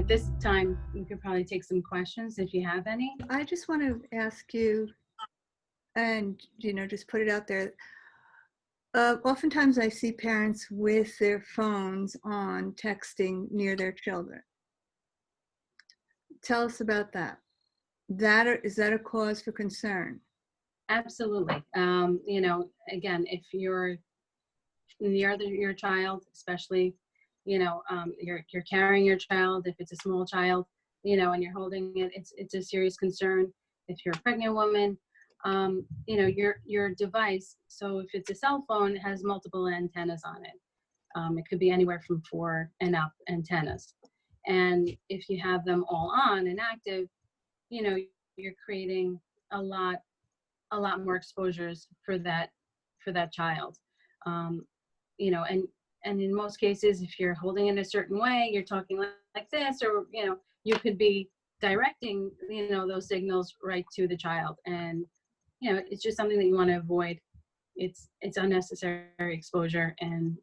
at this time, we could probably take some questions if you have any. I just want to ask you, and just put it out there. Oftentimes I see parents with their phones on texting near their children. Tell us about that. Is that a cause for concern? Absolutely. Again, if you're near your child, especially, you're carrying your child, if it's a small child, and you're holding it, it's a serious concern. If you're a pregnant woman, your device, so if it's a cell phone, it has multiple antennas on it. It could be anywhere from 4 and up antennas. And if you have them all on and active, you're creating a lot more exposures for that child. And in most cases, if you're holding it a certain way, you're talking like this, or you could be directing those signals right to the child, and it's just something that you want to avoid. It's unnecessary exposure, and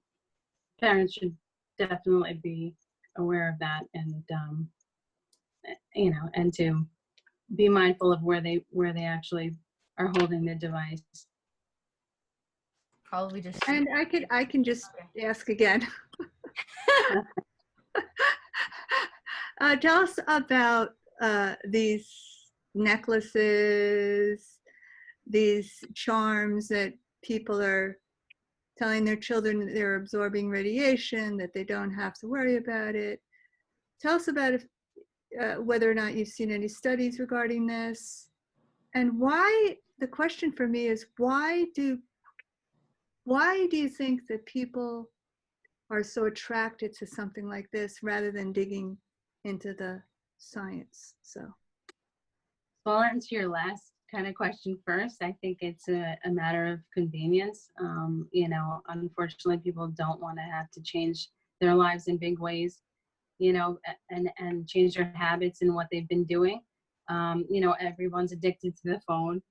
parents should definitely be aware of that, and and to be mindful of where they actually are holding the device. Probably just. And I can just ask again. Tell us about these necklaces, these charms that people are telling their children that they're absorbing radiation, that they don't have to worry about it. Tell us about whether or not you've seen any studies regarding this, and why. The question for me is, why do you think that people are so attracted to something like this rather than digging into the science? So I'll answer your last kind of question first. I think it's a matter of convenience. Unfortunately, people don't want to have to change their lives in big ways, and change their habits and what they've been doing. Everyone's addicted to the phone.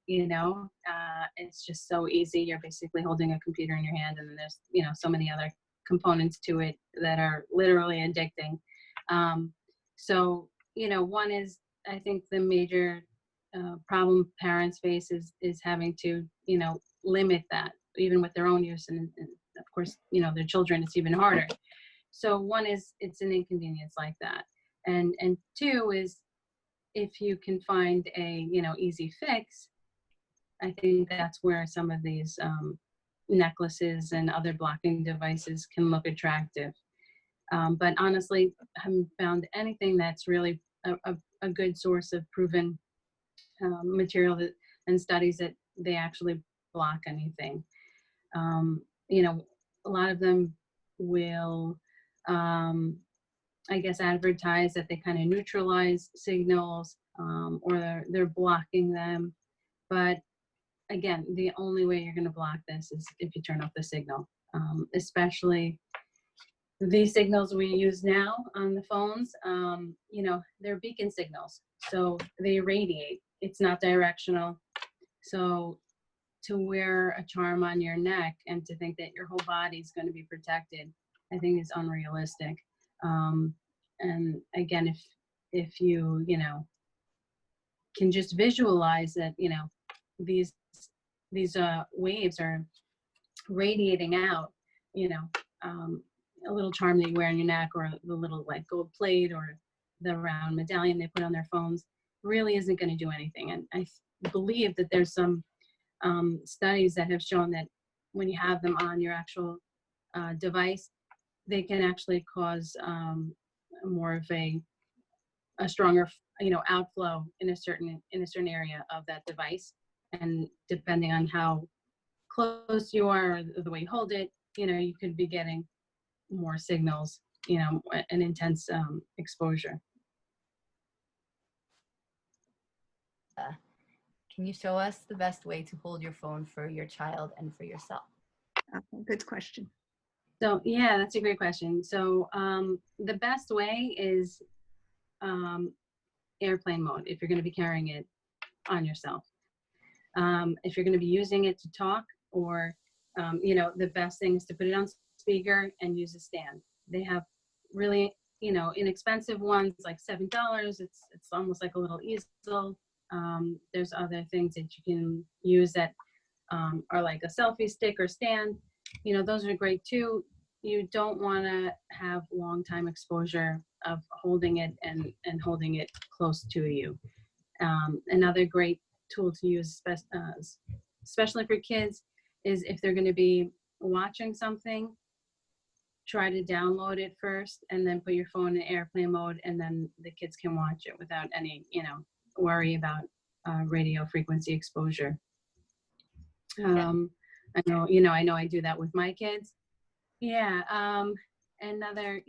It's just so easy. You're basically holding a computer in your hand, and then there's so many other components to it that are literally addicting. So one is, I think the major problem parents face is having to limit that, even with their own use, and of course their children, it's even harder. So one is, it's an inconvenience like that, and two is, if you can find a easy fix, I think that's where some of these necklaces and other blocking devices can look attractive. But honestly, I haven't found anything that's really a good source of proven material and studies that they actually block anything. A lot of them will I guess advertise that they kind of neutralize signals, or they're blocking them. But again, the only way you're going to block this is if you turn off the signal, especially these signals we use now on the phones. They're beacon signals, so they radiate. It's not directional. So to wear a charm on your neck and to think that your whole body is going to be protected, I think is unrealistic. And again, if you can just visualize that these waves are radiating out, a little charm that you wear on your neck, or the little like gold plate, or the round medallion they put on their phones, really isn't going to do anything. And I believe that there's some studies that have shown that when you have them on your actual device, they can actually cause more of a stronger outflow in a certain area of that device. And depending on how close you are, or the way you hold it, you could be getting more signals, an intense exposure. Can you show us the best way to hold your phone for your child and for yourself? Good question. So yeah, that's a great question. So the best way is airplane mode, if you're going to be carrying it on yourself. If you're going to be using it to talk, or the best thing is to put it on speaker and use a stand. They have really inexpensive ones like $7. It's almost like a little easel. There's other things that you can use that are like a selfie stick or stand. Those are great too. You don't want to have long time exposure of holding it and holding it close to you. Another great tool to use, especially for kids, is if they're going to be watching something, try to download it first and then put your phone in airplane mode, and then the kids can watch it without any, worry about radio frequency exposure. I know I do that with my kids. Yeah. Another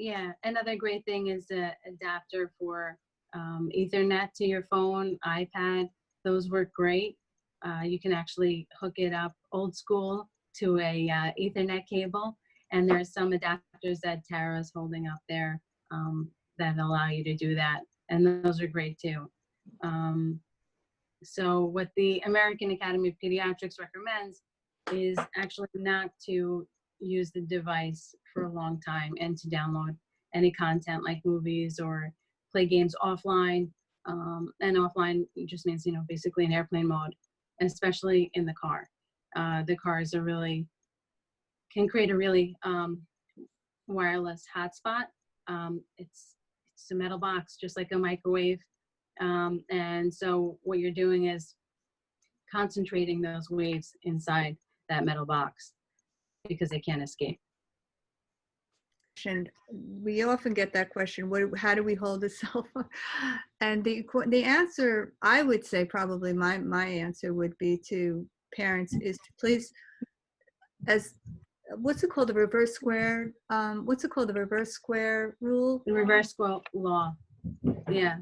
great thing is the adapter for Ethernet to your phone, iPad. Those work great. You can actually hook it up old school to a Ethernet cable, and there's some adapters that Tara's holding up there that allow you to do that, and those are great too. So what the American Academy of Pediatrics recommends is actually not to use the device for a long time and to download any content like movies or play games offline. And offline just means, basically in airplane mode, especially in the car. The cars can create a really wireless hotspot. It's a metal box, just like a microwave. And so what you're doing is concentrating those waves inside that metal box because they can't escape. And we often get that question, how do we hold a cell phone? And the answer, I would say, probably my answer would be to parents is to please, what's it called, the reverse square? What's it called, the reverse square rule? The reverse square law. Yeah.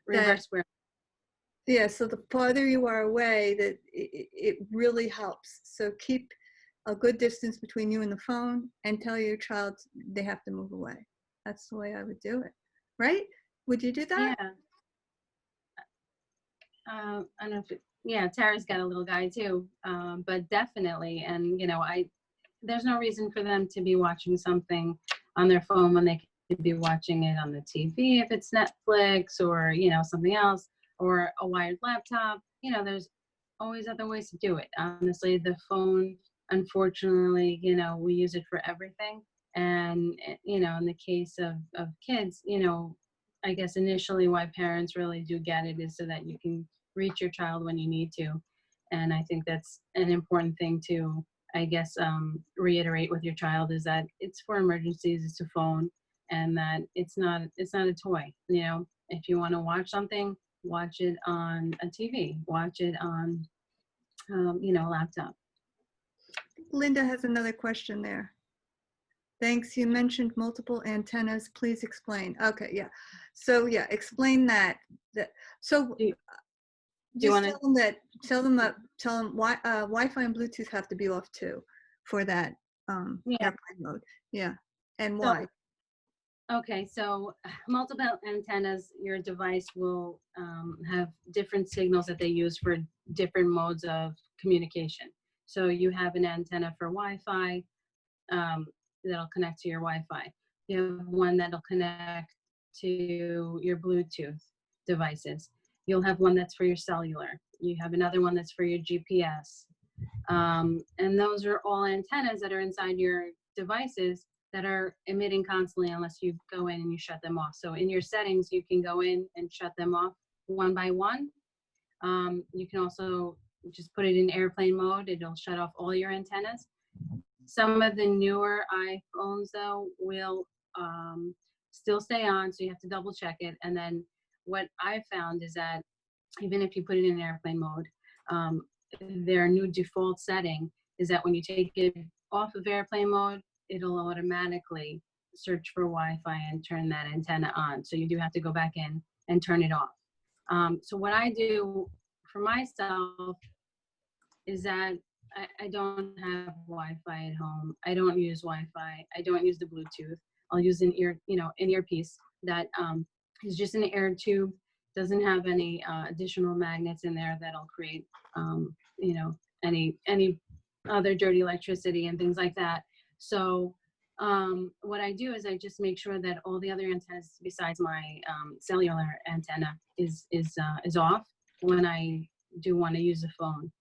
Reverse square. Yeah, so the farther you are away, that it really helps. So keep a good distance between you and the phone and tell your child they have to move away. That's the way I would do it. Right? Would you do that? Yeah. I don't know if Tara's got a little guy too, but definitely. And, there's no reason for them to be watching something on their phone when they could be watching it on the TV, if it's Netflix or, something else, or a wired laptop. There's always other ways to do it. Honestly, the phone, unfortunately, we use it for everything. And, in the case of kids, I guess initially why parents really do get it is so that you can reach your child when you need to. And I think that's an important thing to, I guess, reiterate with your child, is that it's for emergencies, it's a phone, and that it's not a toy. If you want to watch something, watch it on a TV, watch it on, a laptop. Linda has another question there. Thanks. You mentioned multiple antennas. Please explain. Okay, yeah. So yeah, explain that. So just tell them Wi-Fi and Bluetooth have to be off too for that airplane mode. Yeah, and why? Okay, so multiple antennas, your device will have different signals that they use for different modes of communication. So you have an antenna for Wi-Fi that'll connect to your Wi-Fi. You have one that'll connect to your Bluetooth devices. You'll have one that's for your cellular. You have another one that's for your GPS. And those are all antennas that are inside your devices that are emitting constantly unless you go in and you shut them off. So in your settings, you can go in and shut them off one by one. You can also just put it in airplane mode. It'll shut off all your antennas. Some of the newer iPhones, though, will still stay on, so you have to double check it. And then what I found is that even if you put it in airplane mode, their new default setting is that when you take it off of airplane mode, it'll automatically search for Wi-Fi and turn that antenna on. So you do have to go back in and turn it off. So what I do for myself is that I don't have Wi-Fi at home. I don't use Wi-Fi. I don't use the Bluetooth. I'll use an earpiece that is just an air tube. Doesn't have any additional magnets in there that'll create, any other dirty electricity and things like that. So what I do is I just make sure that all the other antennas besides my cellular antenna is off when I do want to use the phone.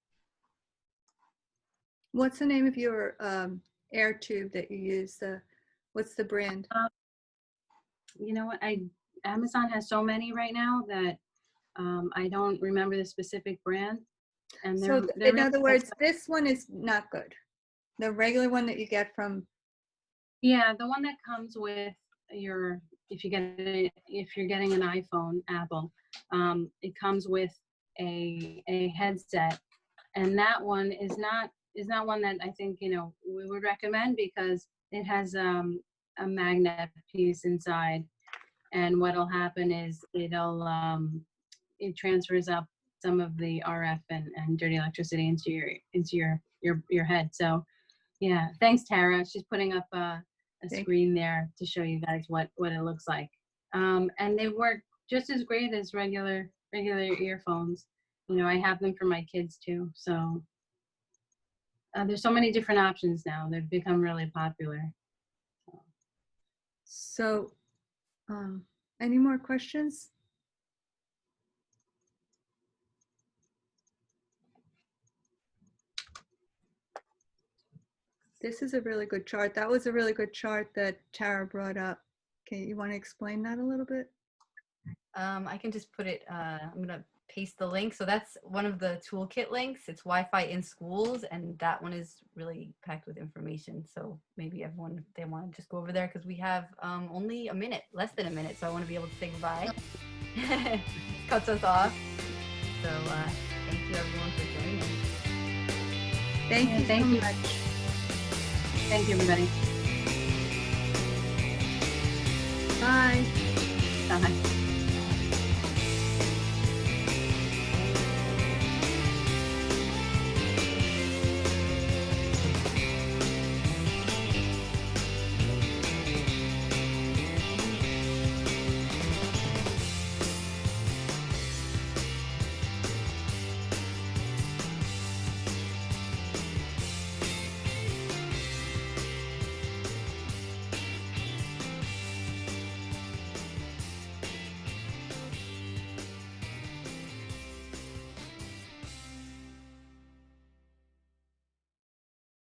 What's the name of your air tube that you use? What's the brand? You know what? Amazon has so many right now that I don't remember the specific brand. And So they're in really other words, expensive. this one is not good. The regular one that you get from, Yeah, the one that comes with your, if you're getting an iPhone, Apple, it comes with a headset, and that one is not one that I think we would recommend because it has a magnet piece inside, and what'll happen is it transfers up some of the RF and dirty electricity into your head. So yeah, thanks Tara. She's putting up a Thank- screen there to show you guys what it looks like. And they work just as great as regular earphones. I have them for my kids too. So there's so many different options now. They've become really popular. so any more questions? This is a really good chart. That was a really good chart that Tara brought up. Okay, you want to explain that a little bit? I can just put it, I'm going to paste the link. So that's one of the toolkit links. It's Wi-Fi in schools, and that one is really packed with information. So maybe everyone, if they want to just go over there, because we have only a minute, less than a minute. So I want to be able to say goodbye. Cuts us off. So thank you everyone for joining. Thank Yeah, you thank so you. much. Thank you, everybody. Bye. Bye.